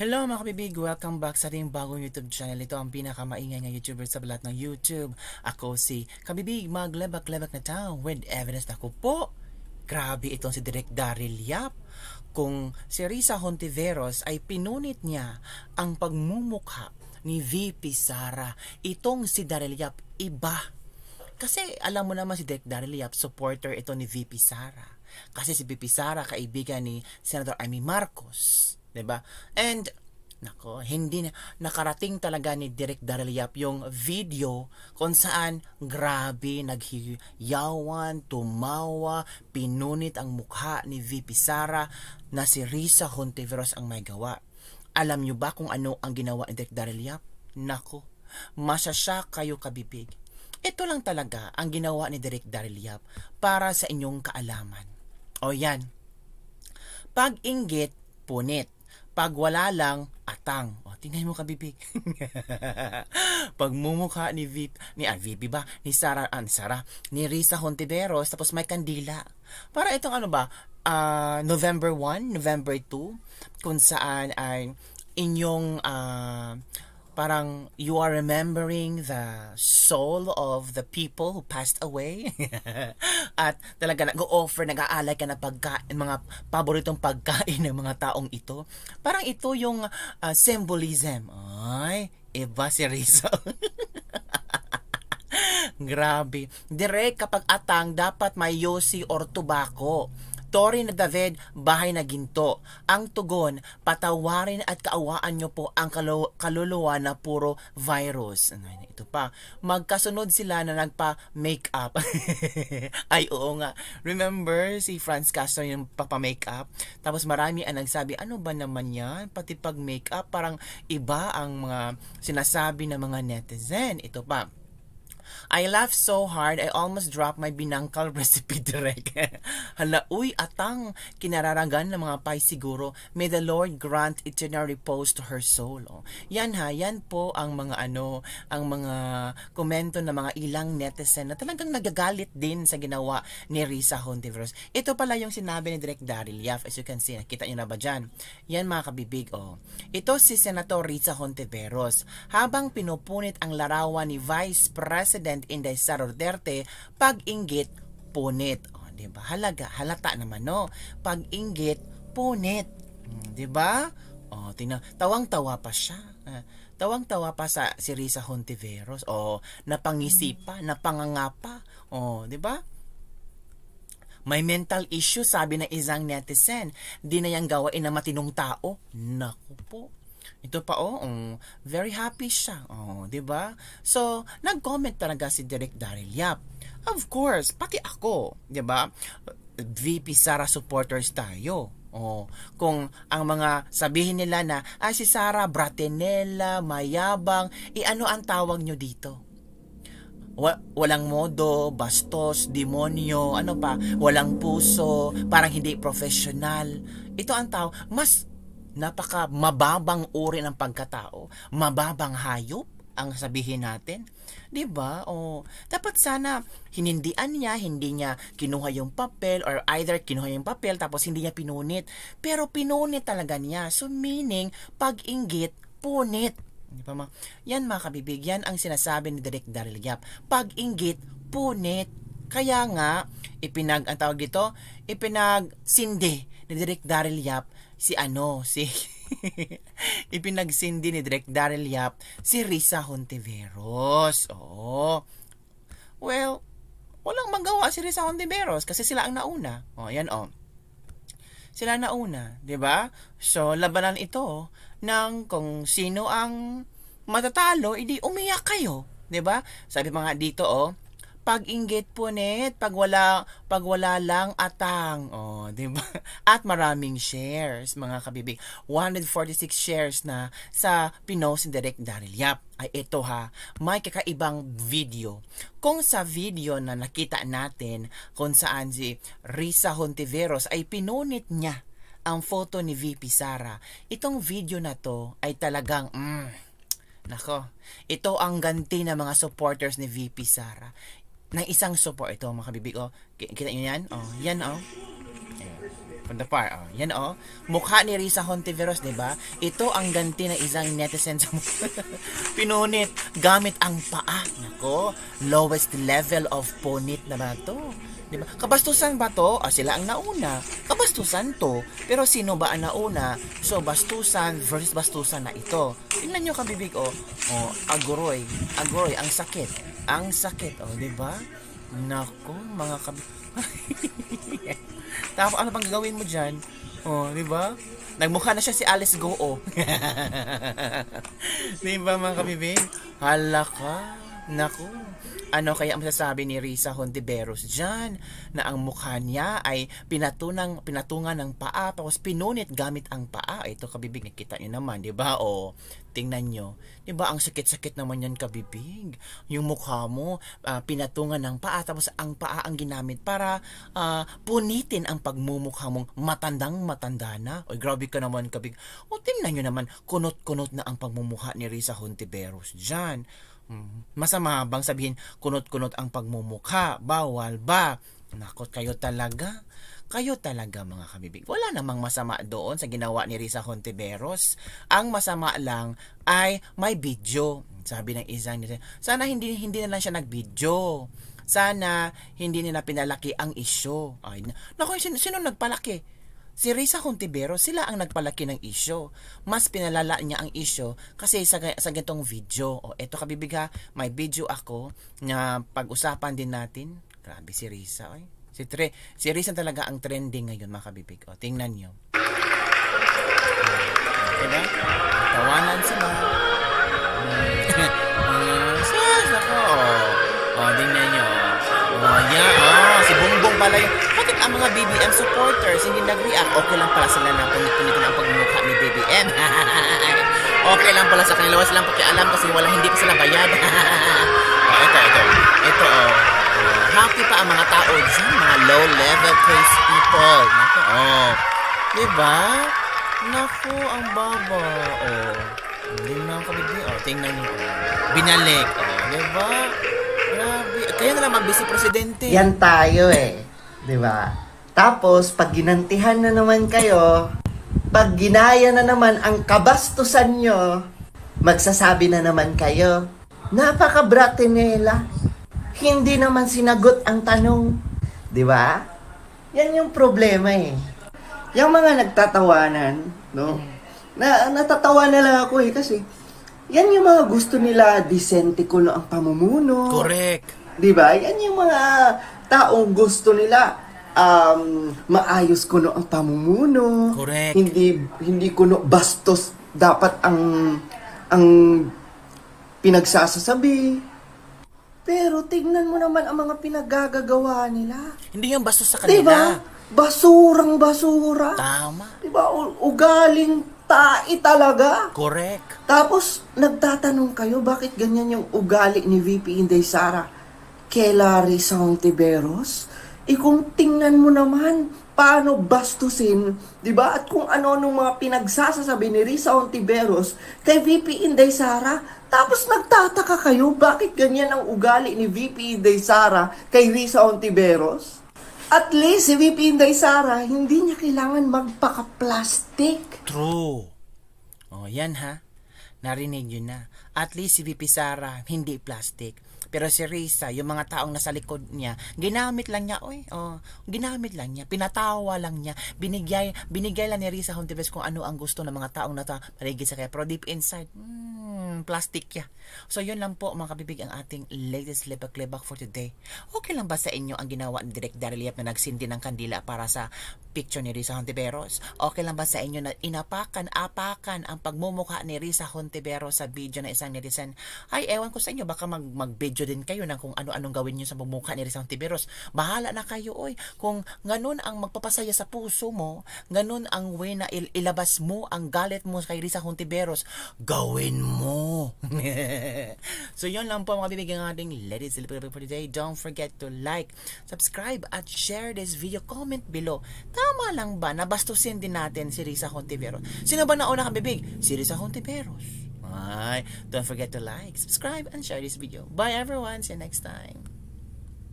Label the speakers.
Speaker 1: Hello mga kabibig! Welcome back sa ating bagong YouTube channel. Ito ang pinakamaingay nga YouTuber sa balat ng YouTube. Ako si Kabibig, maglebak-lebak na tao with evidence na ko po. Grabe itong si Direk Daryl Yap. Kung si Risa Hontiveros ay pinunit niya ang pagmumukha ni VP Sara, itong si Daryl Yap iba. Kasi alam mo naman si Direk Daryl Yap, supporter ito ni VP Sara. Kasi si VP Sara kaibigan ni Senator Amy Marcos. 'Di ba? And nako, hindi nakarating talaga ni Direk Daryl Yap yung video kung saan grabe naghiyawan, tumawa, pinunit ang mukha ni VP Sara na si Risa Hontiveros ang may gawa. Alam nyo ba kung ano ang ginawa ni Direk Daryl Yap? Nako, masasyak kayo kabibig. Ito lang talaga ang ginawa ni Direk Daryl Yap para sa inyong kaalaman. O yan, pag-inggit, punit. Pag wala lang, atang. O, tingnan mo kabibig. Pagmumukha ni VP ba? Ni Risa Hontiveros, tapos may kandila. Para itong ano ba, November 1, November 2, kung saan ay inyong parang you are remembering the soul of the people who passed away. At talaga nag-o-offer, nag-aalay ka na pagkain, mga paboritong pagkain ng mga taong ito. Parang ito yung symbolism. Ay, iba si Risa. Grabe. Direk, kapag atang, dapat may yosi or tobacco. Tori na David, bahay na ginto. Ang tugon, patawarin at kaawaan nyo po ang kaluluwa na puro virus. Ito pa, magkasunod sila na nagpa-makeup. Ay, oo nga. Remember si Franz Castro yung papa-makeup? Tapos marami ang nagsabi, ano ba naman yan? Pati pag-makeup, parang iba ang mga sinasabi ng mga netizen. Ito pa, I laughed so hard, I almost dropped my binangkal recipe direct. Hala, uy, atang, kinararangan ng mga pay siguro. May the Lord grant eternal repose to her soul. Oh. Yan ha, yan po ang mga ang mga komento ng mga ilang netizen na talagang nagagalit din sa ginawa ni Risa Hontiveros. Ito pala yung sinabi ni Direk Daryl Yap. As you can see, nakita nyo na ba dyan? Yan mga kabibig, oh. Ito si Senator Risa Hontiveros. Habang pinupunit ang larawan ni Vice President Inday Sara Duterte, pag-inggit, punit. O, diba? Halata naman, no? Pag-inggit, punit. Diba? O, tawang-tawa pa siya. Tawang-tawa pa si Risa Hontiveros. O, napangisipa, napangangapa. O, diba? May mental issue, sabi ng isang netizen. Di na yang gawain na matinong tao. Naku po. Ito pa very happy siya. Oh, 'di ba? So, nag-comment talaga si Direk Daryl Yap. Of course, pati ako, 'di ba? VP Sara supporters tayo. Oh, kung ang mga sabihin nila na si Sara bratenela, mayabang, ano ang tawag nyo dito? Walang modo, bastos, demonyo, ano pa, walang puso, parang hindi professional. Ito ang tawag, mas napaka mababang uri ng pagkatao, mababang hayop ang sabihin natin, 'di ba? O dapat sana hinindian niya, hindi niya kinuha yung papel, or either kinuha yung papel tapos hindi niya pinunit, pero pinunit talaga niya. So meaning pag-inggit, punit. Di ba ma? Yan mga kabibig, yan ang sinasabi ni Direk Daryl Yap. Pag-inggit, punit. Kaya nga ang tawag dito, ipinagsindi ni Direk Daryl Yap si ipinagsindi ni Direk Daryl Yap si Risa Hontiveros. Oh. Well, walang magawa si Risa Hontiveros kasi sila ang nauna. Oh, yan Sila nauna, 'di ba? So labanan ito ng kung sino ang matatalo, hindi umiyak kayo, 'di ba? Sabi mga dito pag-inggit punit, pag wala lang atang. Oh, 'di ba? At maraming shares, mga kabibig. 146 shares na sa pinost ni Direk Daryl Yap. Ay ito ha, may kakaibang video. Kung sa video na nakita natin kung saan si Risa Hontiveros ay pinunit niya ang photo ni VP Sara. Itong video na to ay talagang nako, ito ang ganti ng mga supporters ni VP Sara. Ng isang support ito mga kabibig. Kita nyo yan? Yan From the far, yan mukha ni Risa Hontiveros, di ba? Ito ang ganti na isang netizen sa pinunit gamit ang paa. Nako, lowest level of punit na ba to? Di ba? Kabastusan ba to? Sila ang nauna. Kabastusan to. Pero sino ba ang nauna? So, bastusan versus bastusan na ito. Tingnan nyo kabibig, aguroy, ang sakit. Ang sakit, di ba? Nako, mga kabibig. Tapos ano pang gagawin mo dyan? Di ba? Nagmukha na siya si Alice Goo. Di ba mga kabibig? Hala ka. Naku. Ano kaya ang masasabi ni Risa Hontiveros dyan na ang mukha niya ay pinatungan ng paa tapos pinunit gamit ang paa? Ito kabibig, nakita niyo naman, di ba? Tingnan nyo. Di ba ang sakit-sakit naman yan kabibig? Yung mukha mo pinatungan ng paa tapos ang paa ang ginamit para punitin ang pagmumukha mong matandang-matanda na. Oy, grabe ka naman kabibig. Tingnan nyo naman, kunot-kunot na ang pagmumukha ni Risa Hontiveros dyan. Masama bang sabihin kunot-kunot ang pagmumukha? Bawal ba? Nakot, kayo talaga mga kabibig. Wala namang masama doon sa ginawa ni Risa Hontiveros. Ang masama lang ay may video. Sabi ng isang nila, sana hindi na lang siya nag-video. Sana hindi nila pinalaki ang issue. Ay, naku, sino nagpalaki? Si Risa Hontiveros, sila ang nagpalaki ng issue. Mas pinalala niya ang issue kasi sa ganitong video. Eto kabibig ha, may video ako na pag-usapan din natin. Grabe si Risa. Si Risa talaga ang trending ngayon mga kabibig. Tingnan nyo. Diba? Tawanan sila. Tingnan nyo. Si Bongbong pala yun. Bakit ang mga BBM supporters hindi nag-react? Okay lang pala sila na punit-punit ang pagmumukha ni BBM. Okay lang pala sa kanila. Wala silang pakialam kasi hindi pa sila bayad. Ito. Happy pa ang mga tao dyan. Mga low-level crazy people. Diba? Naku, ang baba. Hindi na ang kabibig. Tingnan nyo. Binalik. Diba? Grabe. Kaya na lang mag-vice presidente.
Speaker 2: Yan tayo di ba? Tapos, pag ginantihan na naman kayo, pag ginaya na naman ang kabastusan nyo, magsasabi na naman kayo, napaka-brate nila. Hindi naman sinagot ang tanong. Di ba? Yan yung problema Yung mga nagtatawanan, no? Natatawa na lang ako kasi yan yung mga gusto nila, disente ko ang pamumuno.
Speaker 1: Correct.
Speaker 2: Di ba? Yan yung mga taong gusto nila maayos ko ang pamumuno.
Speaker 1: Correct.
Speaker 2: Hindi ko bastos dapat ang pinagsasasabi. Pero tignan mo naman ang mga pinagagagawa nila.
Speaker 1: Hindi yung bastos sa kanila.
Speaker 2: Diba? Basurang-basura.
Speaker 1: Tama.
Speaker 2: Diba? Ugaling tai talaga.
Speaker 1: Correct.
Speaker 2: Tapos, nagtatanong kayo, bakit ganyan yung ugali ni VP Inday Sara kay Risa Hontiveros? Kung tingnan mo naman, paano bastusin, di ba? At kung ano nung mga pinagsasasabi ni Risa Hontiveros kay VP Inday Sara, tapos nagtataka kayo, bakit ganyan ang ugali ni VP Inday Sara kay Risa Hontiveros? At least si VP Inday Sara, hindi niya kailangan magpaka-plastic.
Speaker 1: True. Yan ha. Narinig yun na. At least si VP Sara, hindi plastic. Pero si Risa, yung mga taong nasa likod niya, ginamit lang niya, ginamit lang niya, pinatawa lang niya, binigay lang ni Risa Hontiveros kung ano ang gusto ng mga taong paligid sa kanya. Pero deep inside, plastic ya. So yun lang po mga kabibig ang ating latest libak-libak for today. Okay lang ba sa inyo ang ginawa ni Direk Daryl Yap na nagsindi ng kandila para sa picture ni Risa Hontiveros? Okay lang ba sa inyo na inapakan-apakan ang pagmumukha ni Risa Hontiveros sa video na isang netizen? Ay, ewan ko sa inyo, baka mag-video din kayo ng kung ano-anong gawin nyo sa pagmumukha ni Risa Hontiveros. Bahala na kayo, kung ganun ang magpapasaya sa puso mo, ganun ang way na ilabas mo ang galit mo kay Risa Hontiveros, gawin mo. So yun lang po mga bibigyan ng ating ladies for today. Don't forget to like, subscribe at share this video. Comment below. Tama lang ba nabastusin din natin si Risa Hontiveros? Sino ba nauna kang bibig? Si Risa Hontiveros. Don't forget to like, subscribe and share this video. Bye everyone. See you next time.